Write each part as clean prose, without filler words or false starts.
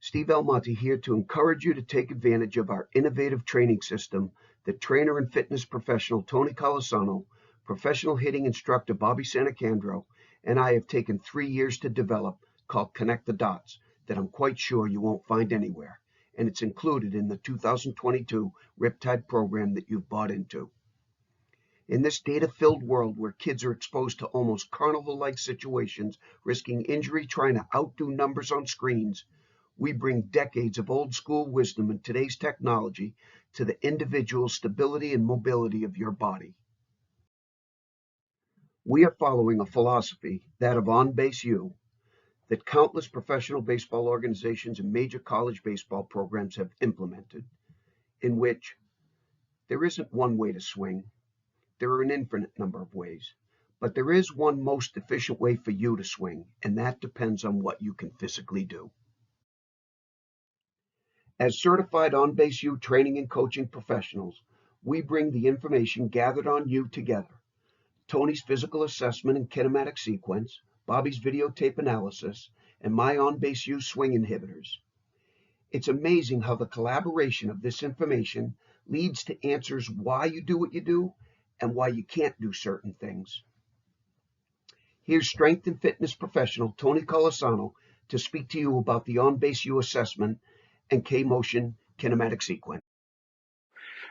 Steve Almonte here to encourage you to take advantage of our innovative training system that trainer and fitness professional Tony Colasano, professional hitting instructor Bobby Santacandro, and I have taken 3 years to develop, called Connect-the-Dots, that I'm quite sure you won't find anywhere. And it's included in the 2022 Riptide program that you've bought into. In this data-filled world where kids are exposed to almost carnival-like situations, risking injury trying to outdo numbers on screens, we bring decades of old-school wisdom and today's technology to the individual stability and mobility of your body. We are following a philosophy, that of On-Base U, that countless professional baseball organizations and major college baseball programs have implemented, in which there isn't one way to swing. There are an infinite number of ways, but there is one most efficient way for you to swing, and that depends on what you can physically do. As certified On-Base U training and coaching professionals, we bring the information gathered on you together. Tony's physical assessment and kinematic sequence, Bobby's videotape analysis, and my On-Base U swing inhibitors. It's amazing how the collaboration of this information leads to answers why you do what you do and why you can't do certain things. Here's strength and fitness professional Tony Colasano to speak to you about the On-Base U assessment and K-motion kinematic sequence.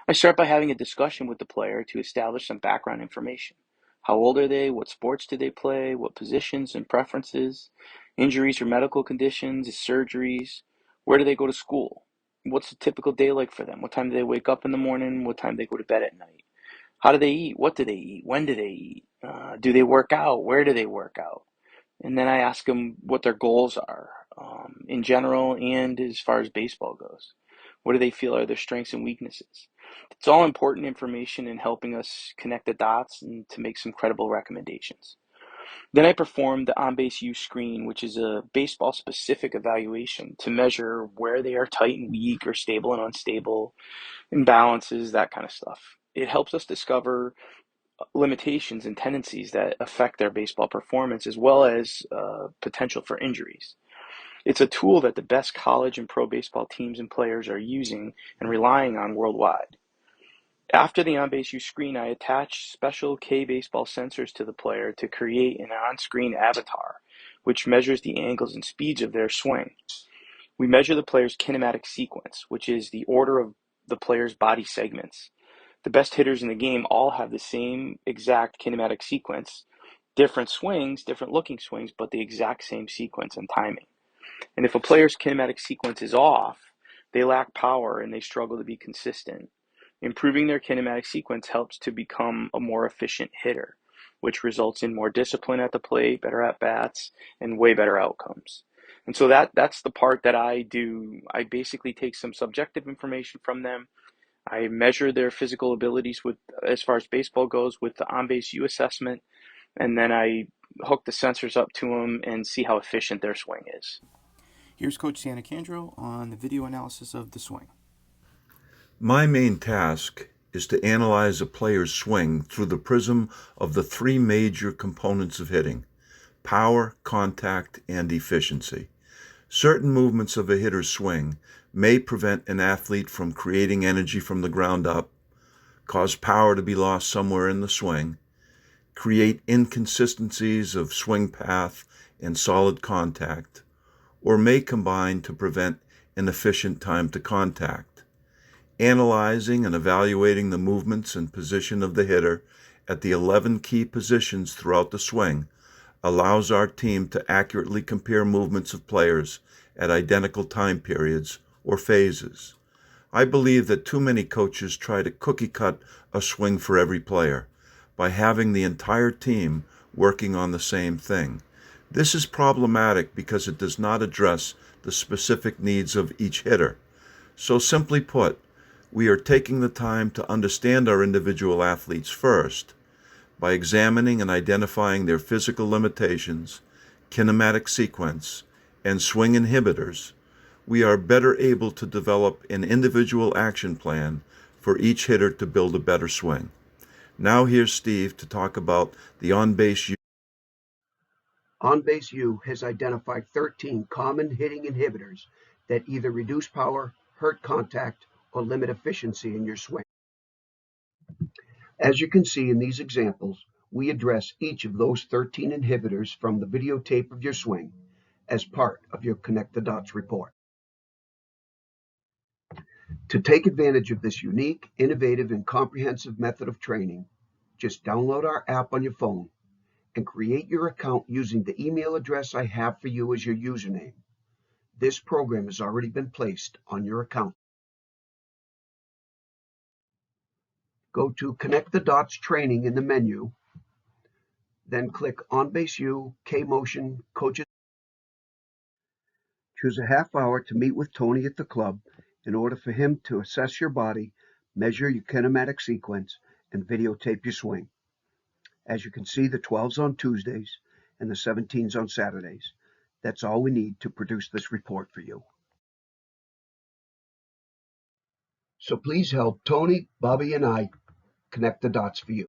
I start by having a discussion with the player to establish some background information. How old are they? What sports do they play? What positions and preferences? Injuries or medical conditions? Surgeries? Where do they go to school? What's a typical day like for them? What time do they wake up in the morning? What time do they go to bed at night? How do they eat? What do they eat? When do they eat? Do they work out? Where do they work out? And then I ask them what their goals are in general and as far as baseball goes. What do they feel are their strengths and weaknesses? It's all important information in helping us connect the dots and to make some credible recommendations. Then I perform the On-Base U screen, which is a baseball-specific evaluation to measure where they are tight and weak or stable and unstable, imbalances, that kind of stuff. It helps us discover limitations and tendencies that affect their baseball performance as well as potential for injuries. It's a tool that the best college and pro baseball teams and players are using and relying on worldwide. After the On-Base U screen, I attach special K-baseball sensors to the player to create an on-screen avatar, which measures the angles and speeds of their swing. We measure the player's kinematic sequence, which is the order of the player's body segments. The best hitters in the game all have the same exact kinematic sequence, different swings, different looking swings, but the exact same sequence and timing. And if a player's kinematic sequence is off, they lack power and they struggle to be consistent. Improving their kinematic sequence helps to become a more efficient hitter, which results in more discipline at the plate, better at-bats, and way better outcomes. And so that's the part that I do. I basically take some subjective information from them. I measure their physical abilities with, as far as baseball goes, with the On-Base U assessment, and then I hook the sensors up to them and see how efficient their swing is. Here's Coach Santacandro on the video analysis of the swing. My main task is to analyze a player's swing through the prism of the three major components of hitting: power, contact, and efficiency. Certain movements of a hitter's swing may prevent an athlete from creating energy from the ground up, cause power to be lost somewhere in the swing, create inconsistencies of swing path and solid contact, or may combine to prevent an efficient time to contact. Analyzing and evaluating the movements and position of the hitter at the 11 key positions throughout the swing allows our team to accurately compare movements of players at identical time periods or phases. I believe that too many coaches try to cookie-cut a swing for every player by having the entire team working on the same thing. This is problematic because it does not address the specific needs of each hitter. So simply put, we are taking the time to understand our individual athletes first by examining and identifying their physical limitations, kinematic sequence, and swing inhibitors. We are better able to develop an individual action plan for each hitter to build a better swing. Now here's Steve to talk about the On-Base U. On-Base U has identified 13 common hitting inhibitors that either reduce power, hurt contact, or limit efficiency in your swing. As you can see in these examples, we address each of those 13 inhibitors from the videotape of your swing as part of your Connect the Dots report. To take advantage of this unique, innovative, and comprehensive method of training, just download our app on your phone and create your account using the email address I have for you as your username. This program has already been placed on your account. Go to Connect the Dots Training in the menu, then click On Base U, K-Motion, Coaches. Choose a half hour to meet with Tony at the club in order for him to assess your body, measure your kinematic sequence, and videotape your swing. As you can see, the 12's on Tuesdays and the 17's on Saturdays. That's all we need to produce this report for you. So please help Tony, Bobby, and I connect the dots for you.